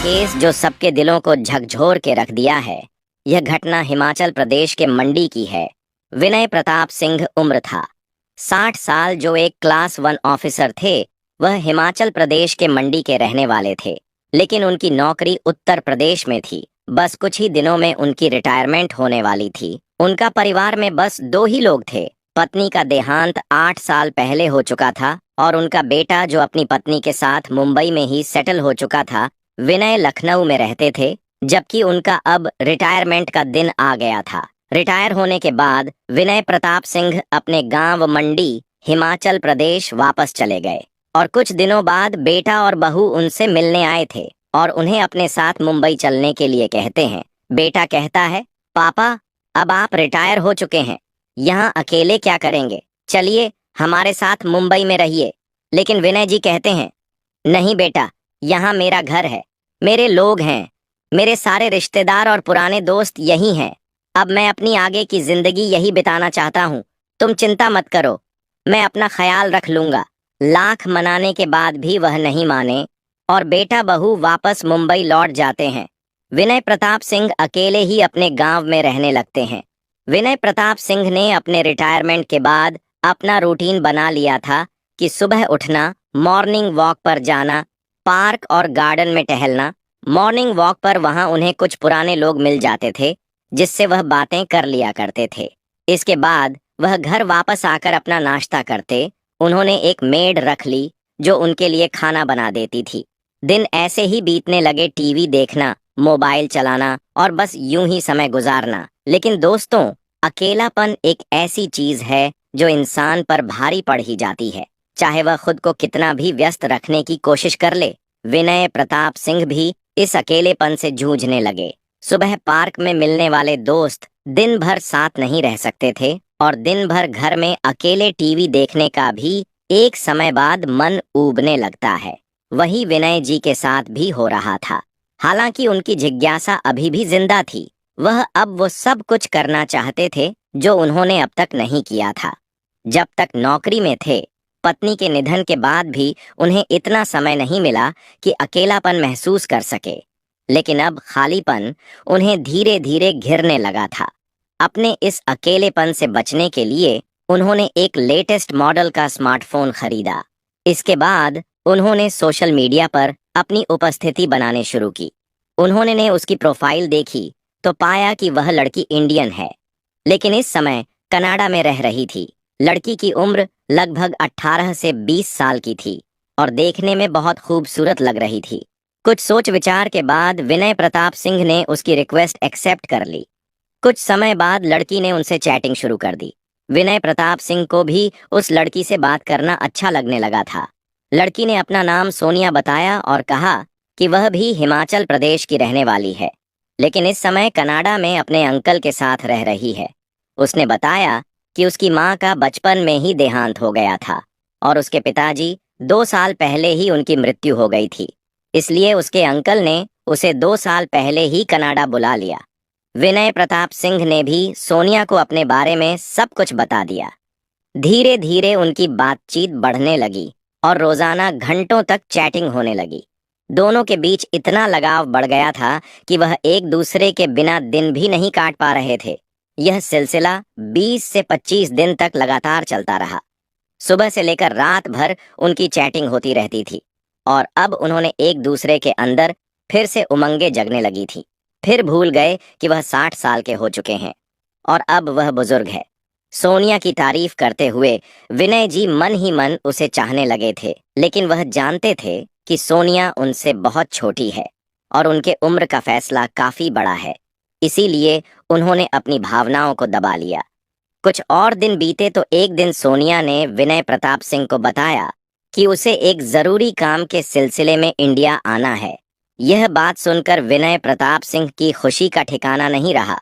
Case जो सबके दिलों को झकझोर के रख दिया है। यह घटना हिमाचल प्रदेश के मंडी की है। विनय प्रताप सिंह उम्र था 60 साल, जो एक क्लास 1 ऑफिसर थे। वह हिमाचल प्रदेश के मंडी के रहने वाले थे, लेकिन उनकी नौकरी उत्तर प्रदेश में थी। बस कुछ ही दिनों में उनकी रिटायरमेंट होने वाली थी। उनका परिवार में बस 2 ही लोग थे। पत्नी का देहांत 8 साल पहले हो चुका था और उनका बेटा, जो अपनी पत्नी के साथ मुंबई में ही सेटल हो चुका था। विनय लखनऊ में रहते थे, जबकि उनका अब रिटायरमेंट का दिन आ गया था। रिटायर होने के बाद विनय प्रताप सिंह अपने गांव मंडी, हिमाचल प्रदेश वापस चले गए और कुछ दिनों बाद बेटा और बहू उनसे मिलने आए थे और उन्हें अपने साथ मुंबई चलने के लिए कहते हैं। बेटा कहता है, पापा अब आप रिटायर हो चुके हैं, यहाँ अकेले क्या करेंगे, चलिए हमारे साथ मुंबई में रहिए। लेकिन विनय जी कहते हैं, नहीं बेटा, यहाँ मेरा घर है, मेरे लोग हैं, मेरे सारे रिश्तेदार और पुराने दोस्त यही हैं। अब मैं अपनी आगे की जिंदगी यही बिताना चाहता हूँ। तुम चिंता मत करो, मैं अपना ख्याल रख लूंगा। लाख मनाने के बाद भी वह नहीं माने और बेटा बहू वापस मुंबई लौट जाते हैं। विनय प्रताप सिंह अकेले ही अपने गांव में रहने लगते हैं। विनय प्रताप सिंह ने अपने रिटायरमेंट के बाद अपना रूटीन बना लिया था कि सुबह उठना, मॉर्निंग वॉक पर जाना, पार्क और गार्डन में टहलना। मॉर्निंग वॉक पर वहां उन्हें कुछ पुराने लोग मिल जाते थे, जिससे वह बातें कर लिया करते थे। इसके बाद वह घर वापस आकर अपना नाश्ता करते। उन्होंने एक मेड रख ली जो उनके लिए खाना बना देती थी। दिन ऐसे ही बीतने लगे, टीवी देखना, मोबाइल चलाना और बस यूं ही समय गुजारना। लेकिन दोस्तों, अकेलापन एक ऐसी चीज है जो इंसान पर भारी पड़ ही जाती है, चाहे वह खुद को कितना भी व्यस्त रखने की कोशिश कर ले। विनय प्रताप सिंह भी इस अकेलेपन से जूझने लगे। सुबह पार्क में मिलने वाले दोस्त दिन भर साथ नहीं रह सकते थे और दिन भर घर में अकेले टीवी देखने का भी एक समय बाद मन ऊबने लगता है। वही विनय जी के साथ भी हो रहा था। हालांकि उनकी जिज्ञासा अभी भी जिंदा थी। वह अब वो सब कुछ करना चाहते थे जो उन्होंने अब तक नहीं किया था। जब तक नौकरी में थे, पत्नी के निधन के बाद भी उन्हें इतना समय नहीं मिला कि अकेलापन महसूस कर सके। लेकिन अब खालीपन उन्हें धीरे धीरे घिरने लगा था। अपने इस अकेलेपन से बचने के लिए उन्होंने एक लेटेस्ट मॉडल का स्मार्टफोन खरीदा। इसके बाद उन्होंने सोशल मीडिया पर अपनी उपस्थिति बनाने शुरू की। उन्होंने उसकी प्रोफाइल देखी तो पाया कि वह लड़की इंडियन है, लेकिन इस समय कनाडा में रह रही थी। लड़की की उम्र लगभग 18 से 20 साल की थी और देखने में बहुत खूबसूरत लग रही थी। कुछ सोच विचार के बाद विनय प्रताप सिंह ने उसकी रिक्वेस्ट एक्सेप्ट कर ली। कुछ समय बाद लड़की ने उनसे चैटिंग शुरू कर दी। विनय प्रताप सिंह को भी उस लड़की से बात करना अच्छा लगने लगा था। लड़की ने अपना नाम सोनिया बताया और कहा कि वह भी हिमाचल प्रदेश की रहने वाली है, लेकिन इस समय कनाडा में अपने अंकल के साथ रह रही है। उसने बताया कि उसकी माँ का बचपन में ही देहांत हो गया था और उसके पिताजी 2 साल पहले ही उनकी मृत्यु हो गई थी। इसलिए उसके अंकल ने उसे 2 साल पहले ही कनाडा बुला लिया। विनय प्रताप सिंह ने भी सोनिया को अपने बारे में सब कुछ बता दिया। धीरे धीरे उनकी बातचीत बढ़ने लगी और रोजाना घंटों तक चैटिंग होने लगी। दोनों के बीच इतना लगाव बढ़ गया था कि वह एक दूसरे के बिना दिन भी नहीं काट पा रहे थे। यह सिलसिला 20 से 25 दिन तक लगातार चलता रहा। सुबह से लेकर रात भर उनकी चैटिंग होती रहती थी और अब उन्होंने एक दूसरे के अंदर फिर से उमंगें जगने लगी थी। फिर भूल गए कि वह 60 साल के हो चुके हैं और अब वह बुजुर्ग है। सोनिया की तारीफ करते हुए विनय जी मन ही मन उसे चाहने लगे थे, लेकिन वह जानते थे कि सोनिया उनसे बहुत छोटी है और उनके उम्र का फैसला काफी बड़ा है। इसीलिए उन्होंने अपनी भावनाओं को दबा लिया। कुछ और दिन बीते तो एक दिन सोनिया ने विनय प्रताप सिंह को बताया कि उसे एक जरूरी काम के सिलसिले में इंडिया आना है। यह बात सुनकर विनय प्रताप सिंह की खुशी का ठिकाना नहीं रहा।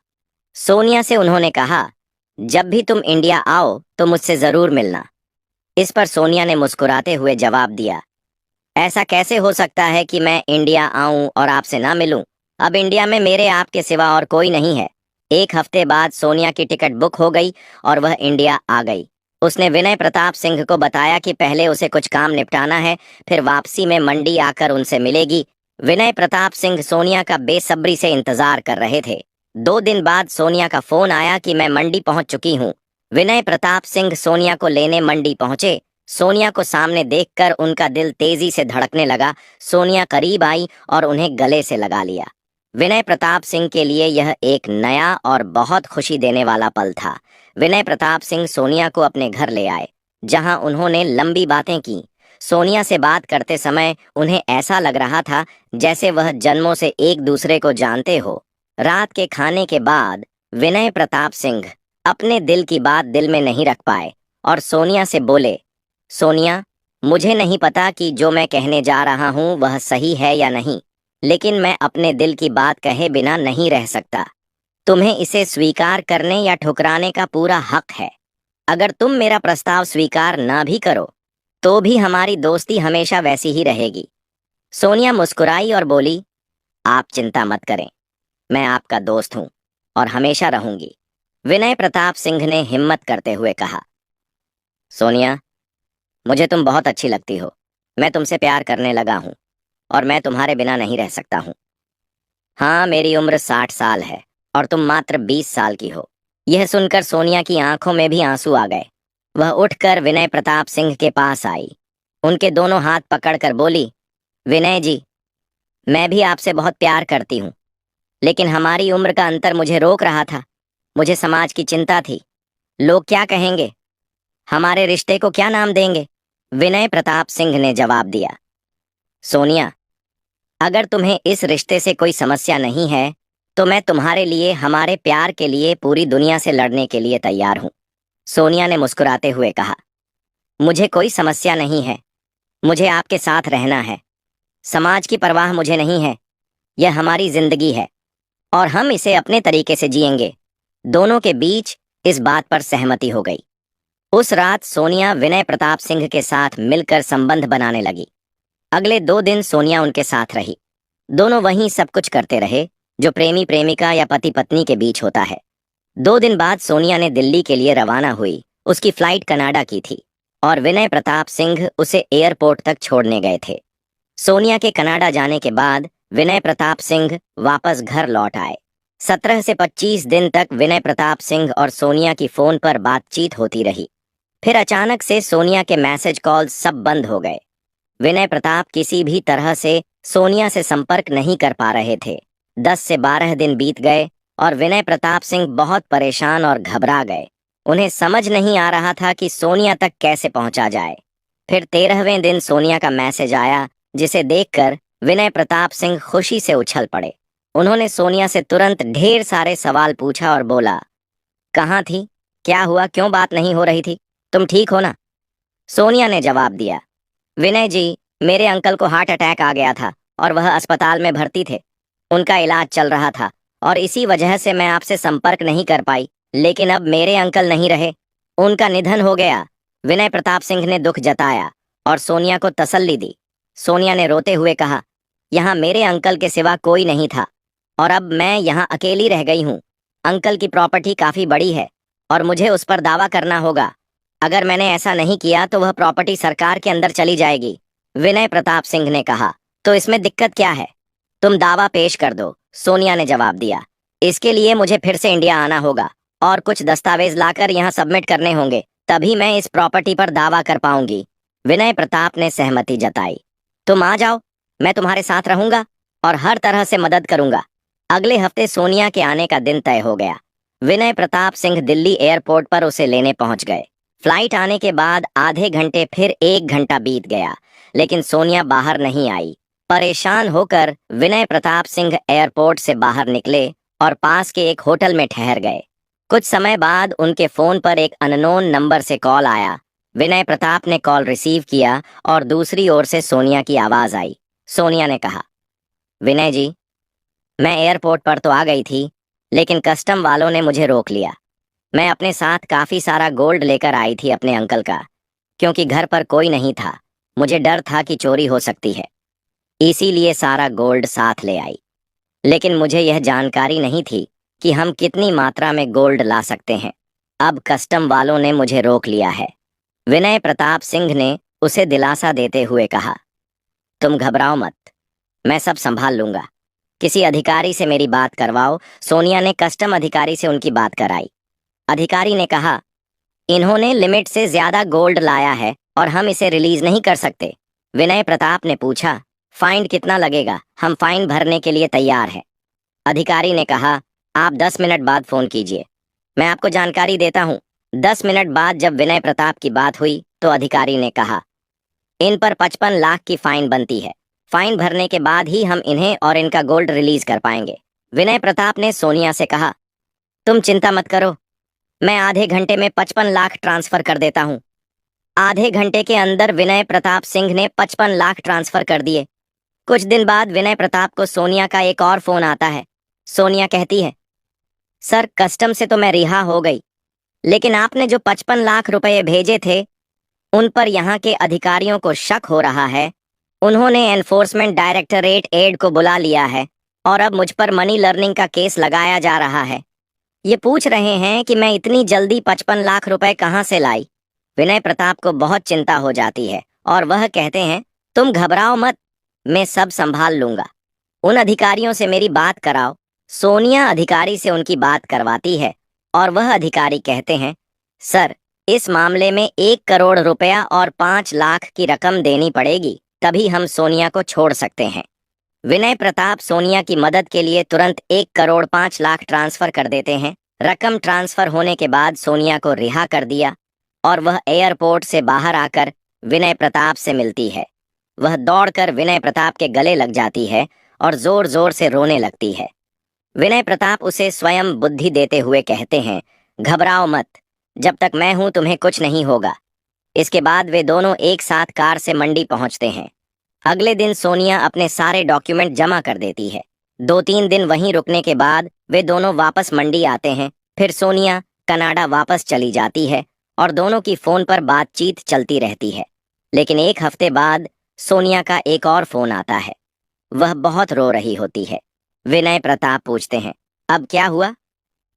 सोनिया से उन्होंने कहा, जब भी तुम इंडिया आओ तो मुझसे जरूर मिलना। इस पर सोनिया ने मुस्कुराते हुए जवाब दिया, ऐसा कैसे हो सकता है कि मैं इंडिया आऊं और आपसे ना मिलूं? अब इंडिया में मेरे आपके सिवा और कोई नहीं है। एक हफ्ते बाद सोनिया की टिकट बुक हो गई और वह इंडिया आ गई। उसने विनय प्रताप सिंह को बताया कि पहले उसे कुछ काम निपटाना है, फिर वापसी में मंडी आकर उनसे मिलेगी। विनय प्रताप सिंह सोनिया का बेसब्री से इंतजार कर रहे थे। 2 दिन बाद सोनिया का फोन आया कि मैं मंडी पहुंच चुकी हूं। विनय प्रताप सिंह सोनिया को लेने मंडी पहुंचे। सोनिया को सामने देखकर उनका दिल तेजी से धड़कने लगा। सोनिया करीब आई और उन्हें गले से लगा लिया। विनय प्रताप सिंह के लिए यह एक नया और बहुत खुशी देने वाला पल था। विनय प्रताप सिंह सोनिया को अपने घर ले आए, जहां उन्होंने लंबी बातें की। सोनिया से बात करते समय उन्हें ऐसा लग रहा था जैसे वह जन्मों से एक दूसरे को जानते हो। रात के खाने के बाद विनय प्रताप सिंह अपने दिल की बात दिल में नहीं रख पाए और सोनिया से बोले, सोनिया, मुझे नहीं पता कि जो मैं कहने जा रहा हूँ वह सही है या नहीं, लेकिन मैं अपने दिल की बात कहे बिना नहीं रह सकता। तुम्हें इसे स्वीकार करने या ठुकराने का पूरा हक है। अगर तुम मेरा प्रस्ताव स्वीकार ना भी करो तो भी हमारी दोस्ती हमेशा वैसी ही रहेगी। सोनिया मुस्कुराई और बोली, आप चिंता मत करें, मैं आपका दोस्त हूं और हमेशा रहूंगी। विनय प्रताप सिंह ने हिम्मत करते हुए कहा, सोनिया, मुझे तुम बहुत अच्छी लगती हो। मैं तुमसे प्यार करने लगा हूं और मैं तुम्हारे बिना नहीं रह सकता हूं। हाँ, मेरी उम्र 60 साल है और तुम मात्र 20 साल की हो। यह सुनकर सोनिया की आंखों में भी आंसू आ गए। वह उठकर विनय प्रताप सिंह के पास आई, उनके दोनों हाथ पकड़कर बोली, विनय जी, मैं भी आपसे बहुत प्यार करती हूँ, लेकिन हमारी उम्र का अंतर मुझे रोक रहा था। मुझे समाज की चिंता थी। लोग क्या कहेंगे? हमारे रिश्ते को क्या नाम देंगे? विनय प्रताप सिंह ने जवाब दिया, सोनिया, अगर तुम्हें इस रिश्ते से कोई समस्या नहीं है तो मैं तुम्हारे लिए, हमारे प्यार के लिए पूरी दुनिया से लड़ने के लिए तैयार हूं। सोनिया ने मुस्कुराते हुए कहा, मुझे कोई समस्या नहीं है। मुझे आपके साथ रहना है। समाज की परवाह मुझे नहीं है। यह हमारी जिंदगी है और हम इसे अपने तरीके से जिएंगे। दोनों के बीच इस बात पर सहमति हो गई। उस रात सोनिया विनय प्रताप सिंह के साथ मिलकर संबंध बनाने लगी। अगले 2 दिन सोनिया उनके साथ रही। दोनों वहीं सब कुछ करते रहे जो प्रेमी प्रेमिका या पति पत्नी के बीच होता है। 2 दिन बाद सोनिया ने दिल्ली के लिए रवाना हुई। उसकी फ्लाइट कनाडा की थी और विनय प्रताप सिंह उसे एयरपोर्ट तक छोड़ने गए थे। सोनिया के कनाडा जाने के बाद विनय प्रताप सिंह वापस घर लौट आए। 17 से 25 दिन तक विनय प्रताप सिंह और सोनिया की फोन पर बातचीत होती रही। फिर अचानक से सोनिया के मैसेज कॉल सब बंद हो गए। विनय प्रताप किसी भी तरह से सोनिया से संपर्क नहीं कर पा रहे थे। 10 से 12 दिन बीत गए और विनय प्रताप सिंह बहुत परेशान और घबरा गए। उन्हें समझ नहीं आ रहा था कि सोनिया तक कैसे पहुंचा जाए। फिर 13वें दिन सोनिया का मैसेज आया, जिसे देखकर विनय प्रताप सिंह खुशी से उछल पड़े। उन्होंने सोनिया से तुरंत ढेर सारे सवाल पूछा और बोला, कहाँ थी? क्या हुआ? क्यों बात नहीं हो रही थी? तुम ठीक हो ना? सोनिया ने जवाब दिया, विनय जी, मेरे अंकल को हार्ट अटैक आ गया था और वह अस्पताल में भर्ती थे। उनका इलाज चल रहा था और इसी वजह से मैं आपसे संपर्क नहीं कर पाई। लेकिन अब मेरे अंकल नहीं रहे, उनका निधन हो गया। विनय प्रताप सिंह ने दुख जताया और सोनिया को तसल्ली दी। सोनिया ने रोते हुए कहा, यहाँ मेरे अंकल के सिवा कोई नहीं था और अब मैं यहाँ अकेली रह गई हूँ। अंकल की प्रॉपर्टी काफी बड़ी है और मुझे उस पर दावा करना होगा। अगर मैंने ऐसा नहीं किया तो वह प्रॉपर्टी सरकार के अंदर चली जाएगी। विनय प्रताप सिंह ने कहा, तो इसमें दिक्कत क्या है? तुम दावा पेश कर दो। सोनिया ने जवाब दिया, इसके लिए मुझे फिर से इंडिया आना होगा और कुछ दस्तावेज लाकर यहाँ सबमिट करने होंगे, तभी मैं इस प्रॉपर्टी पर दावा कर पाऊंगी। विनय प्रताप ने सहमति जताई। तुम आ जाओ, मैं तुम्हारे साथ रहूंगा और हर तरह से मदद करूंगा। अगले हफ्ते सोनिया के आने का दिन तय हो गया। विनय प्रताप सिंह दिल्ली एयरपोर्ट पर उसे लेने पहुंच गए। फ्लाइट आने के बाद आधे घंटे फिर 1 घंटा बीत गया, लेकिन सोनिया बाहर नहीं आई। परेशान होकर विनय प्रताप सिंह एयरपोर्ट से बाहर निकले और पास के एक होटल में ठहर गए। कुछ समय बाद उनके फोन पर एक अननोन नंबर से कॉल आया। विनय प्रताप ने कॉल रिसीव किया और दूसरी ओर से सोनिया की आवाज आई। सोनिया ने कहा, विनय जी, मैं एयरपोर्ट पर तो आ गई थी, लेकिन कस्टम वालों ने मुझे रोक लिया। मैं अपने साथ काफी सारा गोल्ड लेकर आई थी अपने अंकल का, क्योंकि घर पर कोई नहीं था। मुझे डर था कि चोरी हो सकती है, इसीलिए सारा गोल्ड साथ ले आई। लेकिन मुझे यह जानकारी नहीं थी कि हम कितनी मात्रा में गोल्ड ला सकते हैं। अब कस्टम वालों ने मुझे रोक लिया है। विनय प्रताप सिंह ने उसे दिलासा देते हुए कहा, तुम घबराओ मत, मैं सब संभाल लूंगा। किसी अधिकारी से मेरी बात करवाओ। सोनिया ने कस्टम अधिकारी से उनकी बात कराई। अधिकारी ने कहा, इन्होंने लिमिट से ज्यादा गोल्ड लाया है और हम इसे रिलीज नहीं कर सकते। विनय प्रताप ने पूछा, फाइन कितना लगेगा? हम फाइन भरने के लिए तैयार हैं। अधिकारी ने कहा, आप 10 मिनट बाद फोन कीजिए, मैं आपको जानकारी देता हूँ। 10 मिनट बाद जब विनय प्रताप की बात हुई तो अधिकारी ने कहा, इन पर 55 लाख की फाइन बनती है। फाइन भरने के बाद ही हम इन्हें और इनका गोल्ड रिलीज कर पाएंगे। विनय प्रताप ने सोनिया से कहा, तुम चिंता मत करो, मैं आधे घंटे में 55 लाख ट्रांसफर कर देता हूँ। आधे घंटे के अंदर विनय प्रताप सिंह ने 55 लाख ट्रांसफर कर दिए। कुछ दिन बाद विनय प्रताप को सोनिया का एक और फोन आता है। सोनिया कहती है, सर कस्टम से तो मैं रिहा हो गई, लेकिन आपने जो 55 लाख रुपए भेजे थे उन पर यहाँ के अधिकारियों को शक हो रहा है। उन्होंने एनफोर्समेंट डायरेक्टरेट एड को बुला लिया है और अब मुझ पर मनी लर्निंग का केस लगाया जा रहा है। ये पूछ रहे हैं कि मैं इतनी जल्दी 55 लाख रुपए कहाँ से लाई। विनय प्रताप को बहुत चिंता हो जाती है और वह कहते हैं, तुम घबराओ मत, मैं सब संभाल लूंगा। उन अधिकारियों से मेरी बात कराओ। सोनिया अधिकारी से उनकी बात करवाती है और वह अधिकारी कहते हैं, सर इस मामले में 1 करोड़ रुपया और 5 लाख की रकम देनी पड़ेगी, तभी हम सोनिया को छोड़ सकते हैं। विनय प्रताप सोनिया की मदद के लिए तुरंत 1 करोड़ 5 लाख ट्रांसफर कर देते हैं। रकम ट्रांसफर होने के बाद सोनिया को रिहा कर दिया और वह एयरपोर्ट से बाहर आकर विनय प्रताप से मिलती है। वह दौड़कर विनय प्रताप के गले लग जाती है और जोर जोर से रोने लगती है। विनय प्रताप उसे स्वयं बुद्धि देते हुए कहते हैं, घबराओ मत, जब तक मैं हूं तुम्हें कुछ नहीं होगा। इसके बाद वे दोनों एक साथ कार से मंडी पहुंचते हैं। अगले दिन सोनिया अपने सारे डॉक्यूमेंट जमा कर देती है। 2-3 दिन वहीं रुकने के बाद वे दोनों वापस मंडी आते हैं। फिर सोनिया कनाडा वापस चली जाती है और दोनों की फोन पर बातचीत चलती रहती है। लेकिन एक हफ्ते बाद सोनिया का एक और फोन आता है। वह बहुत रो रही होती है। विनय प्रताप पूछते हैं, अब क्या हुआ?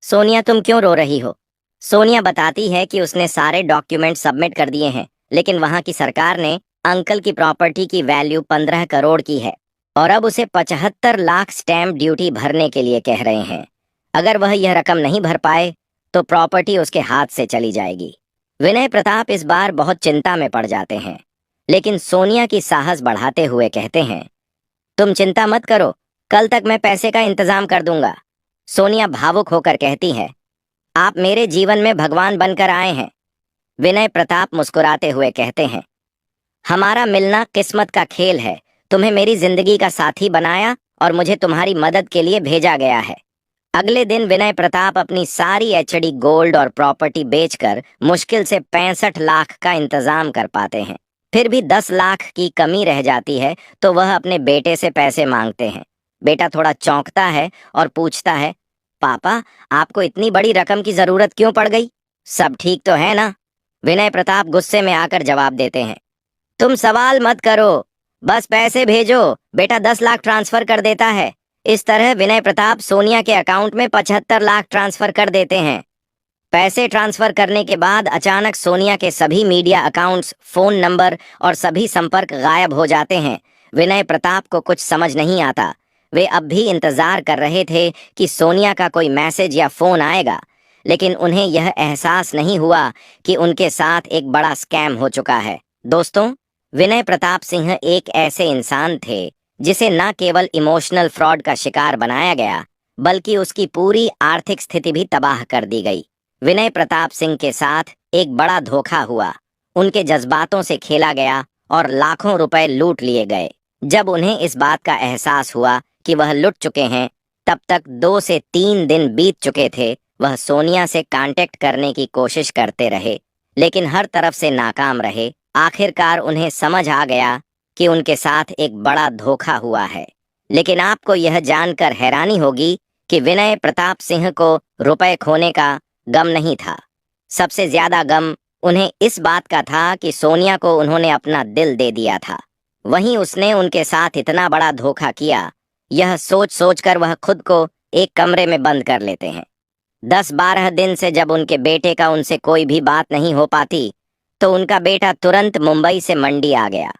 सोनिया तुम क्यों रो रही हो? सोनिया बताती है कि उसने सारे डॉक्यूमेंट सबमिट कर दिए हैं, लेकिन वहां की सरकार ने अंकल की प्रॉपर्टी की वैल्यू 15 करोड़ की है और अब उसे 75 लाख स्टैम्प ड्यूटी भरने के लिए कह रहे हैं। अगर वह यह रकम नहीं भर पाए तो प्रॉपर्टी उसके हाथ से चली जाएगी। विनय प्रताप इस बार बहुत चिंता में पड़ जाते हैं, लेकिन सोनिया की साहस बढ़ाते हुए कहते हैं, तुम चिंता मत करो, कल तक मैं पैसे का इंतजाम कर दूंगा। सोनिया भावुक होकर कहती है, आप मेरे जीवन में भगवान बनकर आए हैं। विनय प्रताप मुस्कुराते हुए कहते हैं, हमारा मिलना किस्मत का खेल है। तुम्हें मेरी जिंदगी का साथी बनाया और मुझे तुम्हारी मदद के लिए भेजा गया है। अगले दिन विनय प्रताप अपनी सारी एचडी गोल्ड और प्रॉपर्टी बेचकर मुश्किल से 65 लाख का इंतजाम कर पाते हैं। फिर भी 10 लाख की कमी रह जाती है तो वह अपने बेटे से पैसे मांगते हैं। बेटा थोड़ा चौंकता है और पूछता है, पापा आपको इतनी बड़ी रकम की जरूरत क्यों पड़ गई? सब ठीक तो है ना? विनय प्रताप गुस्से में आकर जवाब देते हैं, तुम सवाल मत करो, बस पैसे भेजो, बेटा 10 लाख ट्रांसफर कर देता है। इस तरह विनय प्रताप सोनिया के अकाउंट में 75 लाख ट्रांसफर कर देते हैं। पैसे ट्रांसफर करने के बाद अचानक सोनिया के सभी मीडिया अकाउंट्स, फोन नंबर और सभी संपर्क गायब हो जाते हैं। विनय प्रताप को कुछ समझ नहीं आता। वे अब भी इंतजार कर रहे थे कि सोनिया का कोई मैसेज या फोन आएगा, लेकिन उन्हें यह एहसास नहीं हुआ कि उनके साथ एक बड़ा स्कैम हो चुका है। दोस्तों, विनय प्रताप सिंह एक ऐसे इंसान थे जिसे न केवल इमोशनल फ्रॉड का शिकार बनाया गया, बल्कि उसकी पूरी आर्थिक स्थिति भी तबाह कर दी गई। विनय प्रताप सिंह के साथ एक बड़ा धोखा हुआ। उनके जज्बातों से खेला गया और लाखों रुपए लूट लिए गए। जब उन्हें इस बात का एहसास हुआ कि वह लुट चुके हैं, तब तक 2 से 3 दिन बीत चुके थे। वह सोनिया से कांटेक्ट करने की कोशिश करते रहे, लेकिन हर तरफ से नाकाम रहे। आखिरकार उन्हें समझ आ गया कि उनके साथ एक बड़ा धोखा हुआ है। लेकिन आपको यह जानकर हैरानी होगी कि विनय प्रताप सिंह को रुपए खोने का गम नहीं था। सबसे ज्यादा गम उन्हें इस बात का था कि सोनिया को उन्होंने अपना दिल दे दिया था। वहीं उसने उनके साथ इतना बड़ा धोखा किया, यह सोच सोचकर वह खुद को एक कमरे में बंद कर लेते हैं। 10-12 दिन से जब उनके बेटे का उनसे कोई भी बात नहीं हो पाती, तो उनका बेटा तुरंत मुंबई से मंडी आ गया।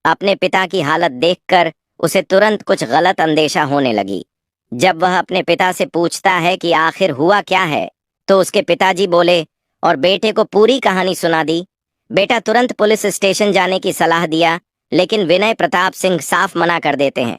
अपने पिता की हालत देखकर उसे तुरंत कुछ गलत अंदेशा होने लगी। जब वह अपने पिता से पूछता है कि आखिर हुआ क्या है, तो उसके पिताजी बोले और बेटे को पूरी कहानी सुना दी। बेटा तुरंत पुलिस स्टेशन जाने की सलाह दिया, लेकिन विनय प्रताप सिंह साफ मना कर देते हैं।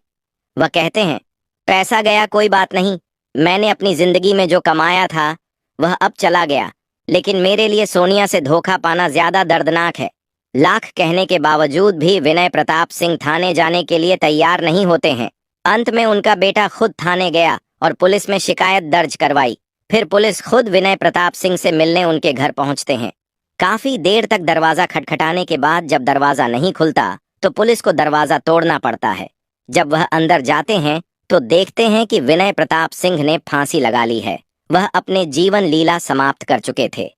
वह कहते हैं, पैसा गया कोई बात नहीं, मैंने अपनी जिंदगी में जो कमाया था वह अब चला गया, लेकिन मेरे लिए सोनिया से धोखा पाना ज्यादा दर्दनाक है। लाख कहने के बावजूद भी विनय प्रताप सिंह थाने जाने के लिए तैयार नहीं होते हैं। अंत में उनका बेटा खुद थाने गया और पुलिस में शिकायत दर्ज करवाई। फिर पुलिस खुद विनय प्रताप सिंह से मिलने उनके घर पहुंचते हैं। काफी देर तक दरवाजा खटखटाने के बाद जब दरवाजा नहीं खुलता तो पुलिस को दरवाजा तोड़ना पड़ता है। जब वह अंदर जाते हैं तो देखते हैं कि विनय प्रताप सिंह ने फांसी लगा ली है। वह अपने जीवन लीला समाप्त कर चुके थे।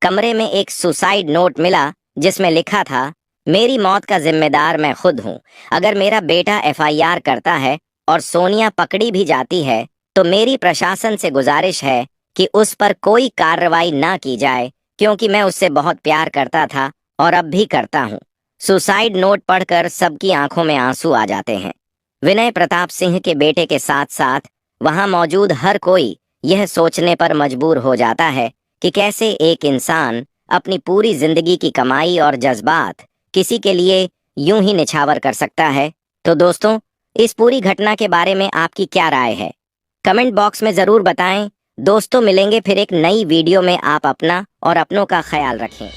कमरे में एक सुसाइड नोट मिला जिसमें लिखा था, मेरी मौत का जिम्मेदार मैं खुद हूँ। अगर मेरा बेटा एफआईआर करता है और सोनिया पकड़ी भी जाती है तो मेरी प्रशासन से गुजारिश है कि उस पर कोई कार्रवाई ना की जाए, क्योंकि मैं उससे बहुत प्यार करता था और अब भी करता हूँ। सुसाइड नोट पढ़कर सबकी आंखों में आंसू आ जाते हैं। विनय प्रताप सिंह के बेटे के साथ साथ वहां मौजूद हर कोई यह सोचने पर मजबूर हो जाता है कि कैसे एक इंसान अपनी पूरी जिंदगी की कमाई और जज्बात किसी के लिए यूं ही निछावर कर सकता है। तो दोस्तों, इस पूरी घटना के बारे में आपकी क्या राय है? कमेंट बॉक्स में जरूर बताएं। दोस्तों, मिलेंगे फिर एक नई वीडियो में। आप अपना और अपनों का ख्याल रखें।